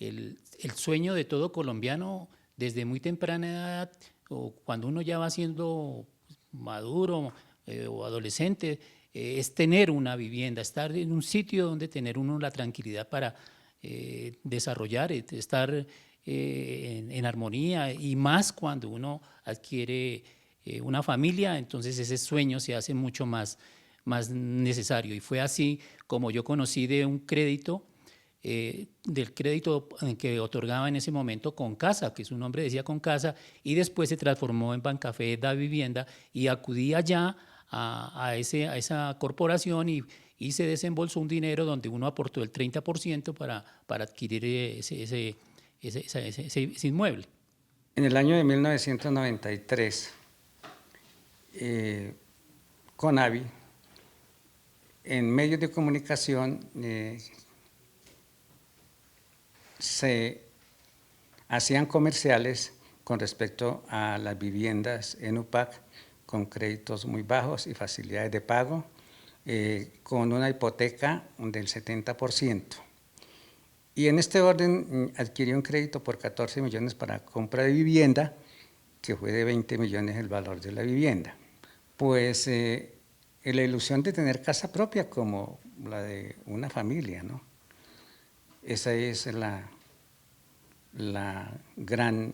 el sueño de todo colombiano desde muy temprana edad, o cuando uno ya va siendo maduro o adolescente, es tener una vivienda, estar en un sitio donde tener uno la tranquilidad para desarrollar, estar en armonía, y más cuando uno adquiere una familia, entonces ese sueño se hace mucho más necesario. Y fue así como yo conocí de un crédito, del crédito que otorgaba en ese momento Concasa, que su nombre decía Concasa, y después se transformó en Bancafé Da Vivienda, y acudí allá a esa corporación y se desembolsó un dinero donde uno aportó el 30% para adquirir ese inmueble. En el año de 1993, Conavi, en medios de comunicación, se hacían comerciales con respecto a las viviendas en UPAC con créditos muy bajos y facilidades de pago, con una hipoteca del 70%. Y en este orden adquirió un crédito por 14 millones para compra de vivienda, que fue de 20 millones el valor de la vivienda. Pues la ilusión de tener casa propia como la de una familia, ¿no? Esa es la gran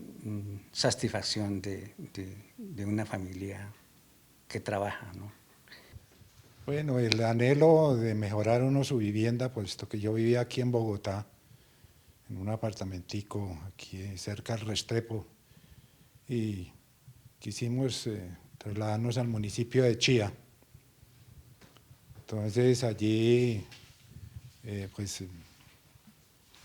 satisfacción de una familia que trabaja, ¿no? Bueno, el anhelo de mejorar uno su vivienda, puesto que yo vivía aquí en Bogotá, en un apartamentico aquí cerca del Restrepo, y quisimos trasladarnos al municipio de Chía. Entonces allí pues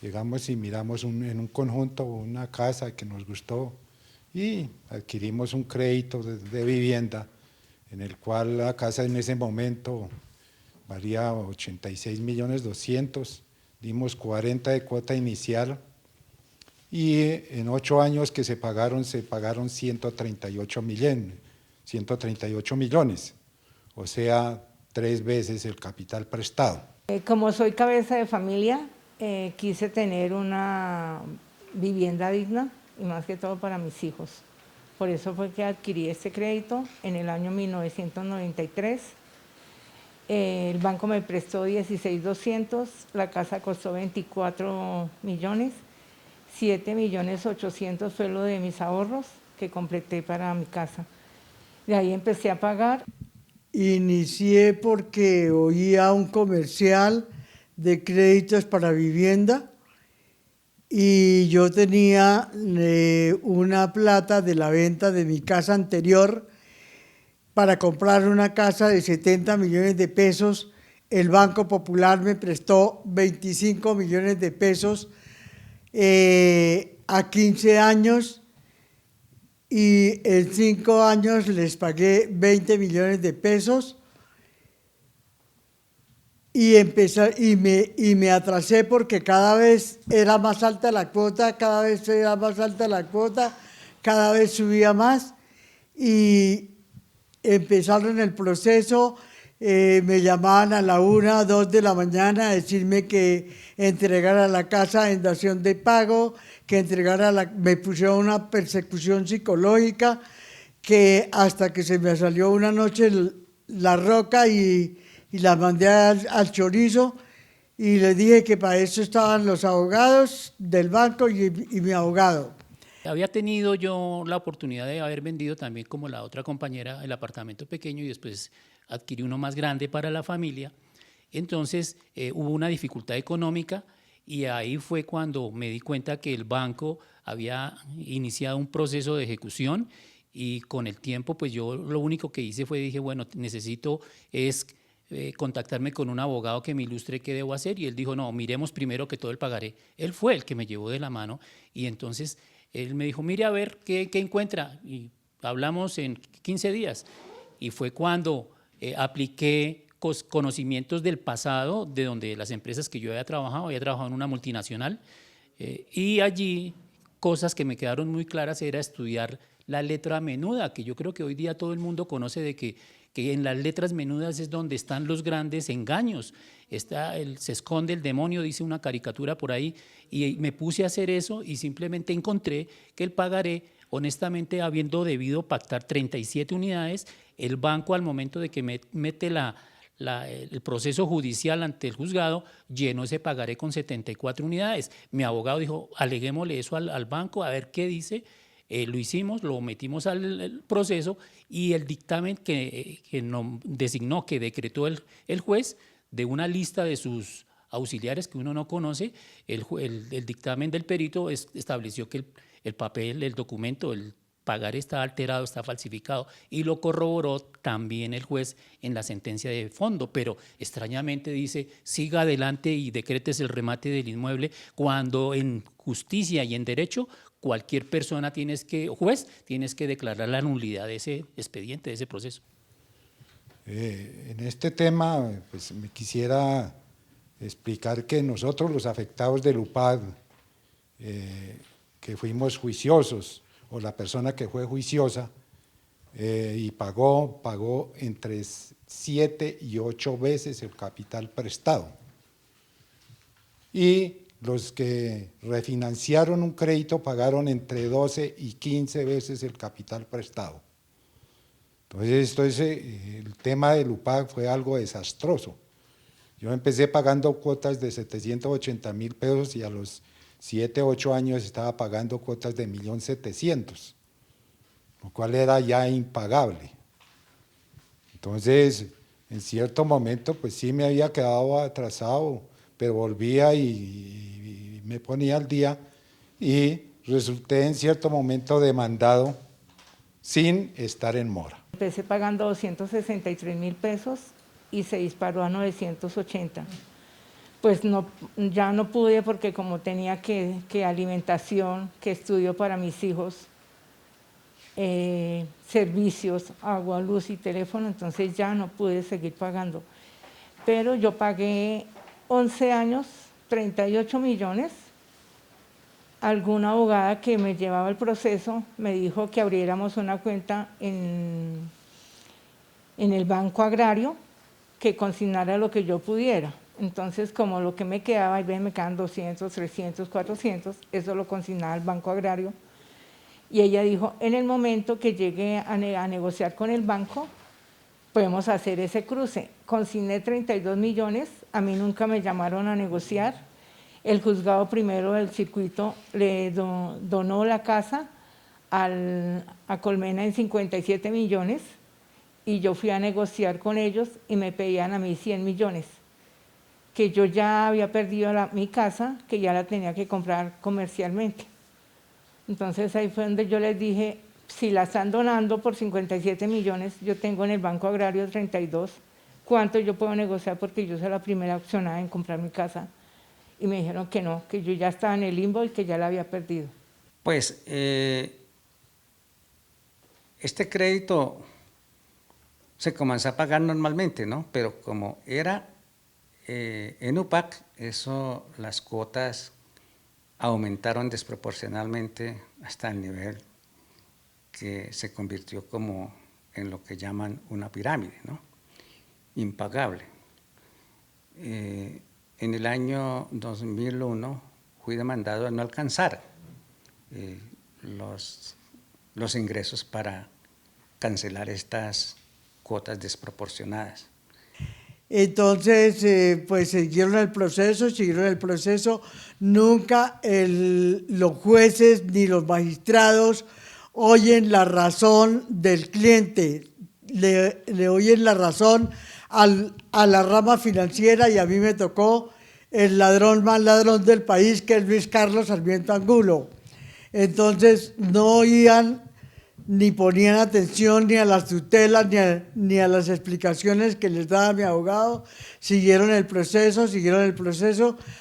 llegamos y miramos en un conjunto una casa que nos gustó y adquirimos un crédito de vivienda, en el cual la casa en ese momento valía 86.200.000, dimos 40 de cuota inicial y en 8 años que se pagaron 138 millones, o sea, 3 veces el capital prestado. Como soy cabeza de familia, quise tener una vivienda digna y más que todo para mis hijos. Por eso fue que adquirí este crédito en el año 1993. El banco me prestó 16.200.000, la casa costó 24 millones, 7.800.000 fue lo de mis ahorros que completé para mi casa. De ahí empecé a pagar. Inicié porque oía un comercial de créditos para vivienda y yo tenía una plata de la venta de mi casa anterior para comprar una casa de 70 millones de pesos. El Banco Popular me prestó 25 millones de pesos a 15 años y en 5 años les pagué 20 millones de pesos. Y me atrasé porque cada vez era más alta la cuota, cada vez era más alta la cuota, cada vez subía más y empezaron el proceso, me llamaban a la 1, 2 de la mañana a decirme que entregara la casa en dación de pago, que entregara me pusieron una persecución psicológica, que hasta que se me salió una noche la roca y la mandé al chorizo y le dije que para eso estaban los abogados del banco y mi abogado. Había tenido yo la oportunidad de haber vendido también, como la otra compañera, el apartamento pequeño y después adquirí uno más grande para la familia. Entonces hubo una dificultad económica y ahí fue cuando me di cuenta que el banco había iniciado un proceso de ejecución, y con el tiempo pues yo lo único que hice fue, dije, bueno, necesito contactarme con un abogado que me ilustre qué debo hacer, y él dijo, no, miremos primero que todo el pagaré. Él fue el que me llevó de la mano y entonces él me dijo, mire a ver qué encuentra, y hablamos en 15 días y fue cuando apliqué conocimientos del pasado, de donde las empresas que yo había trabajado en una multinacional, y allí cosas que me quedaron muy claras era estudiar la letra menuda, que yo creo que hoy día todo el mundo conoce, de que que en las letras menudas es donde están los grandes engaños. Se esconde el demonio, dice una caricatura por ahí, y me puse a hacer eso y simplemente encontré que el pagaré, honestamente, habiendo debido pactar 37 unidades, el banco al momento de que mete el proceso judicial ante el juzgado, llenó ese pagaré con 74 unidades. Mi abogado dijo, aleguémosle eso al banco, a ver qué dice. Lo hicimos, lo metimos al proceso y el dictamen que designó, que decretó el juez, de una lista de sus auxiliares que uno no conoce, el dictamen del perito estableció que el papel, el documento, el pagaré está alterado, está falsificado, y lo corroboró también el juez en la sentencia de fondo, pero extrañamente dice, siga adelante y decrétese el remate del inmueble, cuando en justicia y en derecho cualquier persona juez, tienes que declarar la nulidad de ese expediente, de ese proceso. En este tema, pues me quisiera explicar que nosotros, los afectados del UPAD, que fuimos juiciosos, o la persona que fue juiciosa y pagó entre 7 y 8 veces el capital prestado. Y los que refinanciaron un crédito pagaron entre 12 y 15 veces el capital prestado. Entonces, el tema del UPAD fue algo desastroso. Yo empecé pagando cuotas de 780.000 pesos y a los 7, 8 años estaba pagando cuotas de 1.700.000, lo cual era ya impagable. Entonces, en cierto momento, pues sí me había quedado atrasado, pero volvía y me ponía al día y resulté en cierto momento demandado sin estar en mora. Empecé pagando 263.000 pesos y se disparó a 980. Pues no, ya no pude porque como tenía que alimentación, que estudio para mis hijos, servicios, agua, luz y teléfono, entonces ya no pude seguir pagando. Pero yo pagué 11 años, 38 millones. Alguna abogada que me llevaba el proceso me dijo que abriéramos una cuenta en el Banco Agrario, que consignara lo que yo pudiera. Entonces, como lo que me quedaba, y me quedan 200, 300, 400, eso lo consignaba al Banco Agrario. Y ella dijo, en el momento que llegue a negociar con el banco, podemos hacer ese cruce. Consigné 32 millones, a mí nunca me llamaron a negociar. El juzgado primero del circuito le donó la casa a Colmena en 57 millones y yo fui a negociar con ellos y me pedían a mí 100 millones, que yo ya había perdido mi casa, que ya la tenía que comprar comercialmente. Entonces ahí fue donde yo les dije, si la están donando por 57 millones, yo tengo en el Banco Agrario 32, ¿cuánto yo puedo negociar? Porque yo soy la primera opcionada en comprar mi casa. Y me dijeron que no, que yo ya estaba en el limbo y que ya la había perdido. Pues este crédito se comenzó a pagar normalmente, ¿no? Pero como era en UPAC, las cuotas aumentaron desproporcionalmente hasta el nivel que se convirtió como en lo que llaman una pirámide, ¿no? Impagable. En el año 2001 fui demandado a no alcanzar los ingresos para cancelar estas cuotas desproporcionadas. Entonces, pues siguieron el proceso. Nunca los jueces ni los magistrados oyen la razón del cliente, le oyen la razón a la rama financiera, y a mí me tocó el ladrón más ladrón del país, que es Luis Carlos Sarmiento Angulo. Entonces no oían ni ponían atención ni a las tutelas ni a las explicaciones que les daba mi abogado. Siguieron el proceso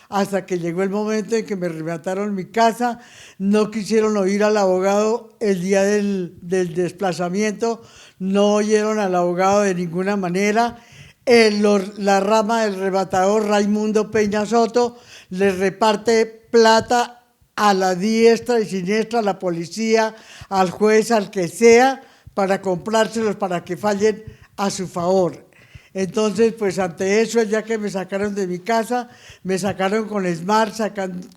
hasta que llegó el momento en que me remataron mi casa. No quisieron oír al abogado el día del desplazamiento, no oyeron al abogado de ninguna manera. La rama del rematador Raimundo Peña Soto le reparte plata a la diestra y siniestra, a la policía, al juez, al que sea, para comprárselos, para que fallen a su favor. Entonces, pues ante eso, ya que me sacaron de mi casa, me sacaron con Smart,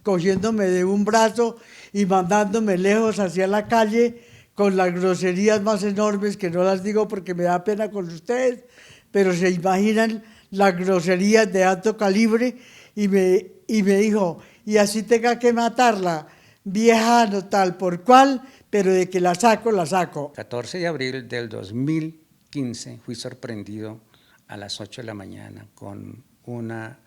cogiéndome de un brazo y mandándome lejos hacia la calle con las groserías más enormes, que no las digo porque me da pena con ustedes, pero se imaginan las groserías de alto calibre, y me dijo, y así tenga que matarla, vieja no tal por cual, pero de que la saco, la saco. 14 de abril del 2015 fui sorprendido a las 8 de la mañana con una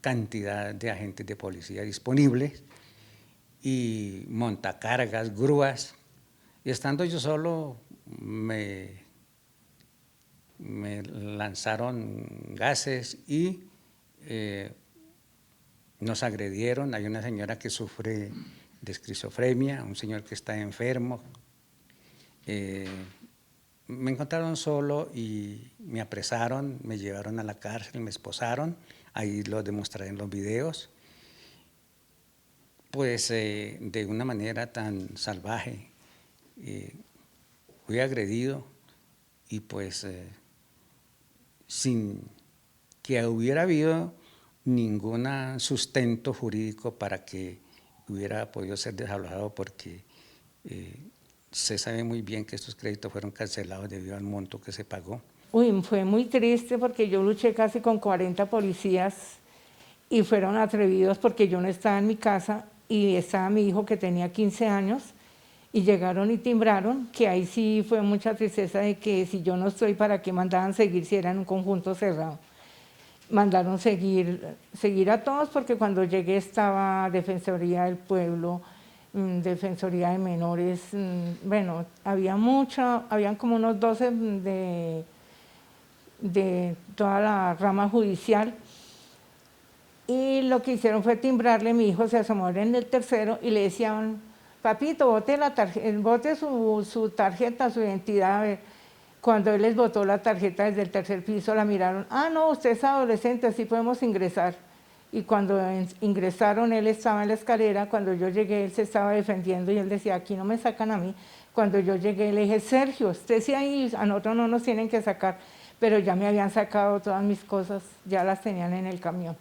cantidad de agentes de policía disponibles y montacargas, grúas, y estando yo solo me lanzaron gases y nos agredieron. Hay una señora que sufre de esquizofrenia, un señor que está enfermo. Me encontraron solo y me apresaron, me llevaron a la cárcel, me esposaron, ahí lo demostraré en los videos. Pues de una manera tan salvaje, fui agredido y pues sin que hubiera habido ningún sustento jurídico para que hubiera podido ser desalojado, porque se sabe muy bien que estos créditos fueron cancelados debido al monto que se pagó. Uy, fue muy triste porque yo luché casi con 40 policías y fueron atrevidos porque yo no estaba en mi casa y estaba mi hijo que tenía 15 años y llegaron y timbraron, que ahí sí fue mucha tristeza de que si yo no estoy, ¿para qué mandaban seguir si era en un conjunto cerrado? Mandaron seguir a todos porque cuando llegué estaba Defensoría del Pueblo, Defensoría de Menores, bueno, habían como unos 12 de toda la rama judicial, y lo que hicieron fue timbrarle. Mi hijo se asomó en el tercero y le decían, papito, bote su tarjeta, su identidad, a ver. Cuando él les botó la tarjeta desde el tercer piso, la miraron, ah, no, usted es adolescente, así podemos ingresar. Y cuando ingresaron, él estaba en la escalera. Cuando yo llegué, él se estaba defendiendo y él decía, aquí no me sacan a mí. Cuando yo llegué, le dije, Sergio, usted sí ahí, a nosotros no nos tienen que sacar. Pero ya me habían sacado todas mis cosas, ya las tenían en el camión.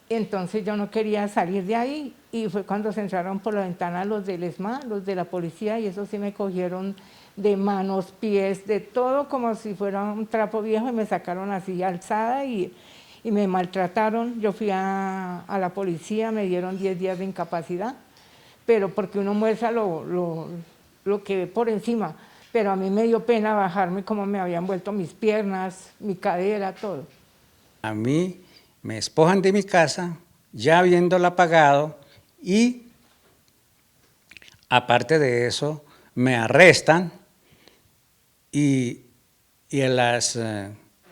Entonces yo no quería salir de ahí, y fue cuando se entraron por la ventana los del ESMA, los de la policía, y eso sí me cogieron de manos, pies, de todo, como si fuera un trapo viejo, y me sacaron así alzada y me maltrataron. Yo fui a la policía, me dieron 10 días de incapacidad, pero porque uno muestra lo que ve por encima, pero a mí me dio pena bajarme como me habían vuelto mis piernas, mi cadera, todo. A mí me despojan de mi casa, ya habiéndola pagado, y aparte de eso, me arrestan y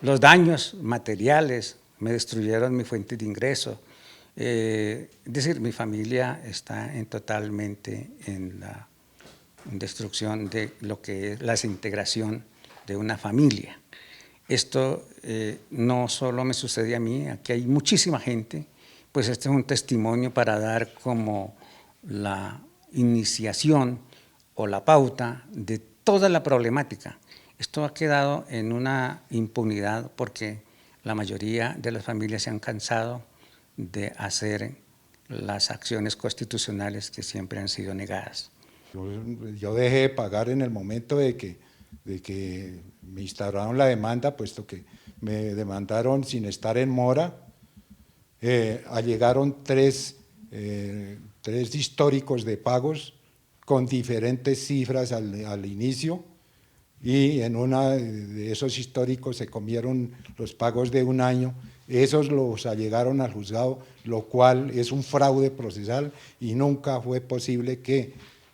los daños materiales me destruyeron mi fuente de ingreso. Es decir, mi familia está totalmente en la destrucción de lo que es la desintegración de una familia. Esto no solo me sucede a mí, aquí hay muchísima gente, pues este es un testimonio para dar como la iniciación o la pauta de toda la problemática. Esto ha quedado en una impunidad porque la mayoría de las familias se han cansado de hacer las acciones constitucionales que siempre han sido negadas. Yo dejé de pagar en el momento de que me instauraron la demanda, puesto que me demandaron sin estar en mora. Allegaron tres históricos de pagos con diferentes cifras al inicio, y en uno de esos históricos se comieron los pagos de un año. Esos los allegaron al juzgado, lo cual es un fraude procesal, y nunca fue posible que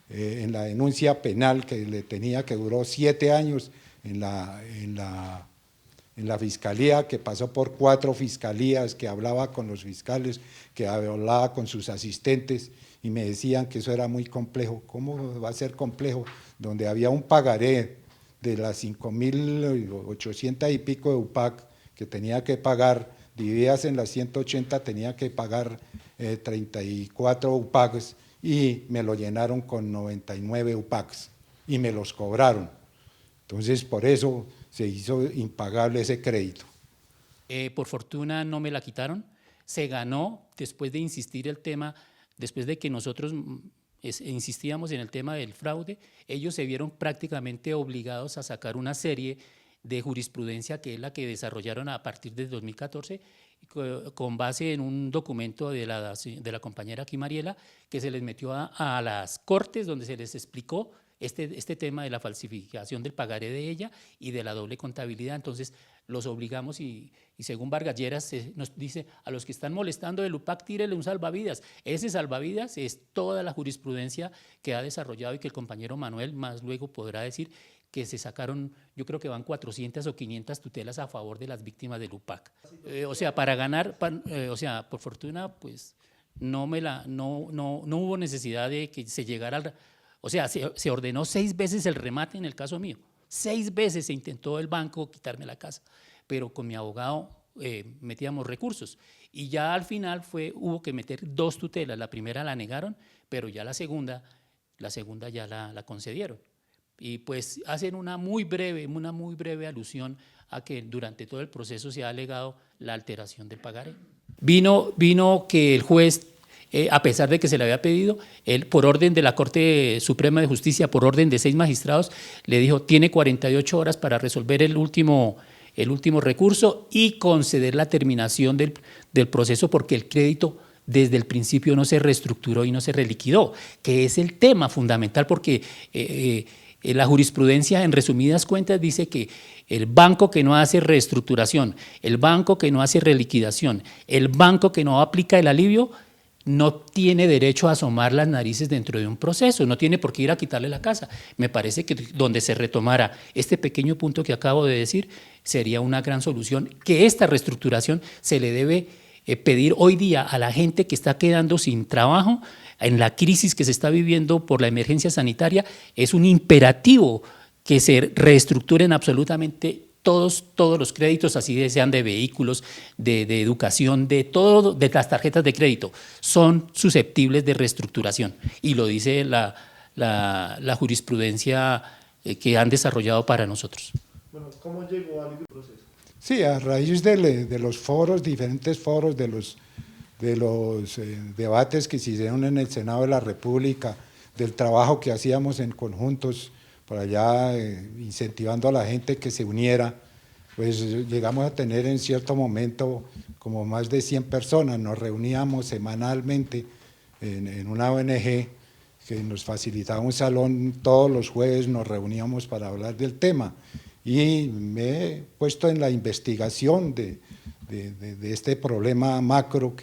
en la denuncia penal que le tenía, que duró 7 años en la fiscalía, que pasó por 4 fiscalías, que hablaba con los fiscales, que hablaba con sus asistentes, y me decían que eso era muy complejo. ¿Cómo va a ser complejo? Donde había un pagaré de las 5.800 y pico de UPAC que tenía que pagar, divididas en las 180, tenía que pagar 34 UPACs, y me lo llenaron con 99 UPACs y me los cobraron. Entonces, por eso se hizo impagable ese crédito. Por fortuna no me la quitaron, se ganó después de insistir el tema, después de que nosotros insistíamos en el tema del fraude, ellos se vieron prácticamente obligados a sacar una serie de jurisprudencia que es la que desarrollaron a partir de 2014 con base en un documento de la compañera aquí Mariela que se les metió a las cortes donde se les explicó este tema de la falsificación del pagaré de ella y de la doble contabilidad. Entonces los obligamos y según Vargas Lleras nos dice a los que están molestando del UPAC tírele un salvavidas. Ese salvavidas es toda la jurisprudencia que ha desarrollado y que el compañero Manuel más luego podrá decir que se sacaron, yo creo que van 400 o 500 tutelas a favor de las víctimas del UPAC. O sea, para ganar, o sea, por fortuna, pues no hubo necesidad de que se llegara al… O sea, se ordenó 6 veces el remate en el caso mío. 6 veces se intentó el banco quitarme la casa, pero con mi abogado metíamos recursos. Y ya al final hubo que meter 2 tutelas. La primera la negaron, pero ya la segunda ya la concedieron. Y pues hacen una muy breve alusión a que durante todo el proceso se ha alegado la alteración del pagaré. Vino que el juez, a pesar de que se le había pedido, él por orden de la Corte Suprema de Justicia, por orden de 6 magistrados, le dijo tiene 48 horas para resolver el último recurso y conceder la terminación del proceso porque el crédito desde el principio no se reestructuró y no se reliquidó, que es el tema fundamental porque la jurisprudencia, en resumidas cuentas, dice que el banco que no hace reestructuración, el banco que no hace reliquidación, el banco que no aplica el alivio, no tiene derecho a asomar las narices dentro de un proceso, no tiene por qué ir a quitarle la casa. Me parece que donde se retomara este pequeño punto que acabo de decir, sería una gran solución, que esta reestructuración se le debe pedir hoy día a la gente que está quedando sin trabajo, en la crisis que se está viviendo por la emergencia sanitaria, es un imperativo que se reestructuren absolutamente todos los créditos, así sean de vehículos, de educación, de las tarjetas de crédito, son susceptibles de reestructuración. Y lo dice la jurisprudencia que han desarrollado para nosotros. Bueno, ¿cómo llegó al proceso? Sí, a raíz de los foros, diferentes foros, de los debates que se hicieron en el Senado de la República, del trabajo que hacíamos en conjuntos por allá, incentivando a la gente que se uniera, pues llegamos a tener en cierto momento como más de 100 personas, nos reuníamos semanalmente en una ONG que nos facilitaba un salón, todos los jueves nos reuníamos para hablar del tema y me he puesto en la investigación de este problema macro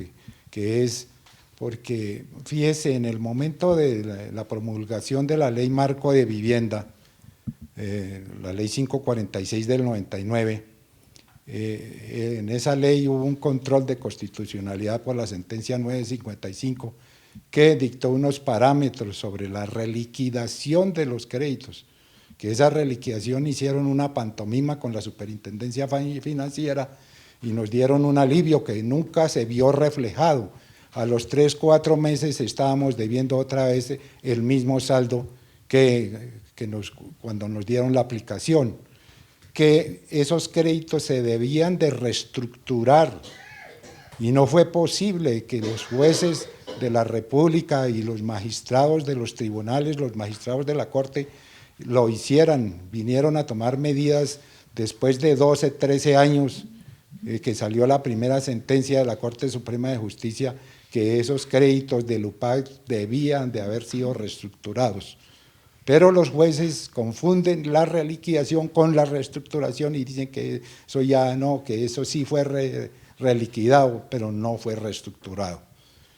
que es porque, fíjese, en el momento de la promulgación de la Ley Marco de Vivienda, la Ley 546 del 99, en esa ley hubo un control de constitucionalidad por la sentencia 955 que dictó unos parámetros sobre la reliquidación de los créditos, que esa reliquidación hicieron una pantomima con la Superintendencia Financiera y nos dieron un alivio que nunca se vio reflejado. A los 3 o 4 meses estábamos debiendo otra vez el mismo saldo cuando nos dieron la aplicación, que esos créditos se debían de reestructurar y no fue posible que los jueces de la República y los magistrados de los tribunales, los magistrados de la Corte lo hicieran, vinieron a tomar medidas después de 12, 13 años que salió la primera sentencia de la Corte Suprema de Justicia que esos créditos del UPAC debían de haber sido reestructurados. Pero los jueces confunden la reliquidación con la reestructuración y dicen que eso ya no, que eso sí fue reliquidado, pero no fue reestructurado.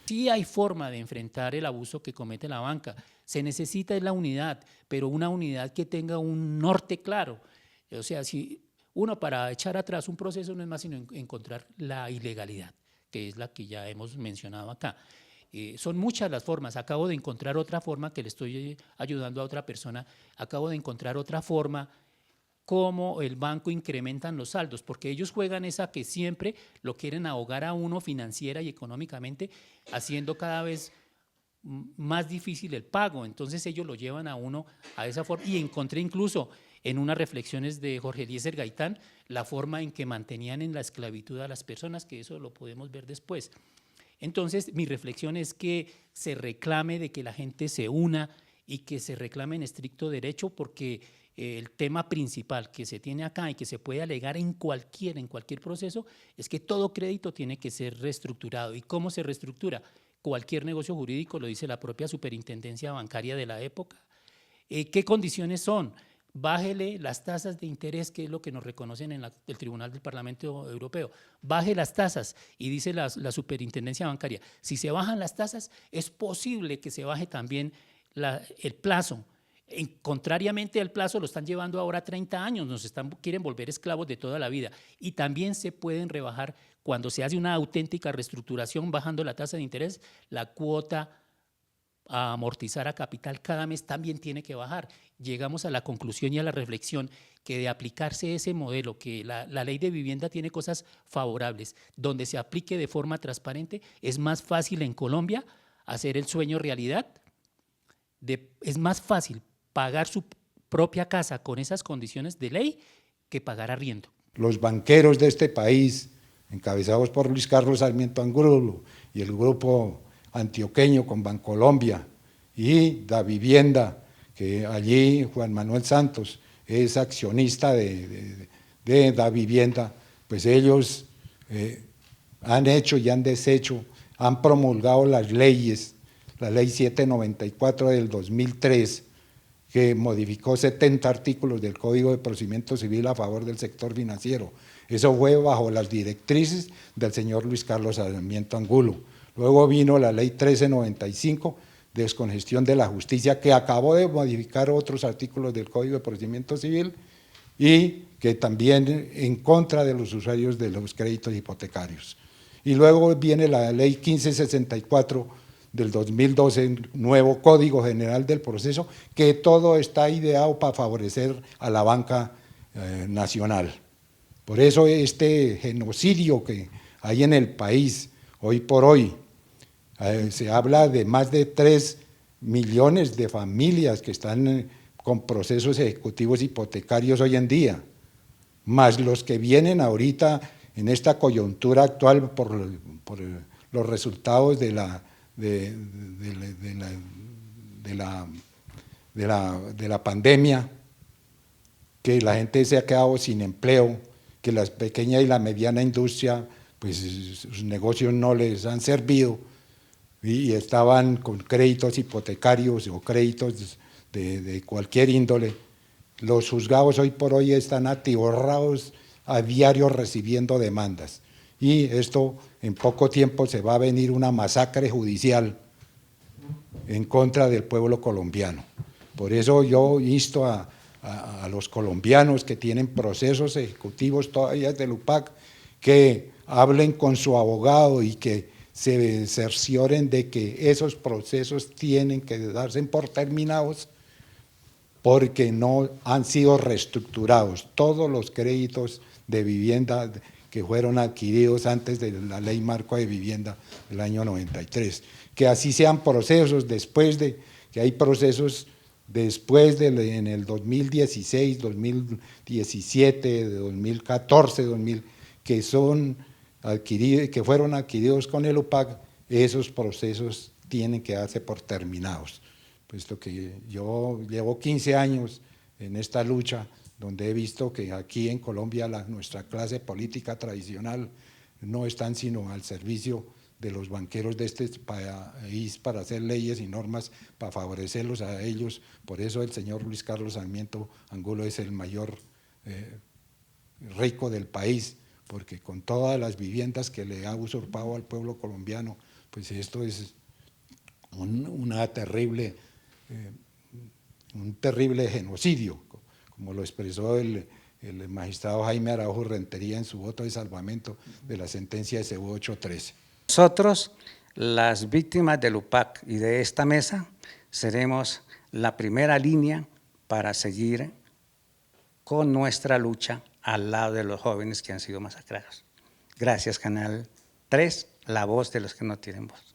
Sí hay forma de enfrentar el abuso que comete la banca. Se necesita la unidad, pero una unidad que tenga un norte claro. O sea, si uno para echar atrás un proceso no es más sino encontrar la ilegalidad, que es la que ya hemos mencionado acá. Son muchas las formas, acabo de encontrar otra forma que le estoy ayudando a otra persona, acabo de encontrar otra forma cómo el banco incrementan los saldos, porque ellos juegan esa que siempre lo quieren ahogar a uno financiera y económicamente, haciendo cada vez más difícil el pago, entonces ellos lo llevan a uno a esa forma y encontré incluso en unas reflexiones de Jorge Eliezer Gaitán, la forma en que mantenían en la esclavitud a las personas, que eso lo podemos ver después. Entonces, mi reflexión es que se reclame de que la gente se una y que se reclame en estricto derecho, porque el tema principal que se tiene acá y que se puede alegar en cualquier proceso es que todo crédito tiene que ser reestructurado. ¿Y cómo se reestructura? Cualquier negocio jurídico, lo dice la propia superintendencia bancaria de la época. ¿Qué condiciones son? Bájele las tasas de interés, que es lo que nos reconocen en el Tribunal del Parlamento Europeo. Baje las tasas, y dice la superintendencia bancaria, si se bajan las tasas, es posible que se baje también el plazo. Contrariamente al plazo, lo están llevando ahora a 30 años, quieren volver esclavos de toda la vida. Y también se pueden rebajar, cuando se hace una auténtica reestructuración, bajando la tasa de interés, la cuota a amortizar a capital cada mes también tiene que bajar. Llegamos a la conclusión y a la reflexión que de aplicarse ese modelo, que la ley de vivienda tiene cosas favorables, donde se aplique de forma transparente, es más fácil en Colombia hacer el sueño realidad, es más fácil pagar su propia casa con esas condiciones de ley que pagar arriendo. Los banqueros de este país, encabezados por Luis Carlos Sarmiento Angulo y el grupo antioqueño con Bancolombia y Da Vivienda, que allí Juan Manuel Santos es accionista de Da Vivienda, pues ellos han hecho y han deshecho, han promulgado las leyes, la ley 794 del 2003, que modificó 70 artículos del Código de Procedimiento Civil a favor del sector financiero. Eso fue bajo las directrices del señor Luis Carlos Sarmiento Angulo. Luego vino la ley 1395, descongestión de la justicia, que acabó de modificar otros artículos del Código de Procedimiento Civil y que también en contra de los usuarios de los créditos hipotecarios. Y luego viene la ley 1564 del 2012, nuevo Código General del Proceso, que todo está ideado para favorecer a la banca nacional. Por eso este genocidio que hay en el país hoy por hoy, se habla de más de 3 millones de familias que están con procesos ejecutivos hipotecarios hoy en día, más los que vienen ahorita en esta coyuntura actual por los resultados de la pandemia, que la gente se ha quedado sin empleo, que la pequeña y la mediana industria, pues sus negocios no les han servido y estaban con créditos hipotecarios o créditos de cualquier índole. Los juzgados hoy por hoy están atiborrados a diario recibiendo demandas, y esto en poco tiempo se va a venir una masacre judicial en contra del pueblo colombiano. Por eso yo insto a los colombianos que tienen procesos ejecutivos todavía del UPAC, que hablen con su abogado y que se cercioren de que esos procesos tienen que darse por terminados, porque no han sido reestructurados todos los créditos de vivienda que fueron adquiridos antes de la Ley Marco de Vivienda del año 93. Que así sean procesos después de, que hay procesos después de en el 2016, 2017, 2014, que son adquiridos, que fueron adquiridos con el UPAC, esos procesos tienen que darse por terminados. Puesto que yo llevo 15 años en esta lucha, donde he visto que aquí en Colombia nuestra clase política tradicional no están sino al servicio de los banqueros de este país para hacer leyes y normas para favorecerlos a ellos. Por eso el señor Luis Carlos Sarmiento Angulo es el mayor rico del país, porque con todas las viviendas que le ha usurpado al pueblo colombiano, pues esto es un terrible genocidio, como lo expresó el magistrado Jaime Araujo Rentería en su voto de salvamento de la sentencia de CU 813. Nosotros, las víctimas del UPAC y de esta mesa, seremos la primera línea para seguir con nuestra lucha al lado de los jóvenes que han sido masacrados. Gracias, Canal 3, la voz de los que no tienen voz.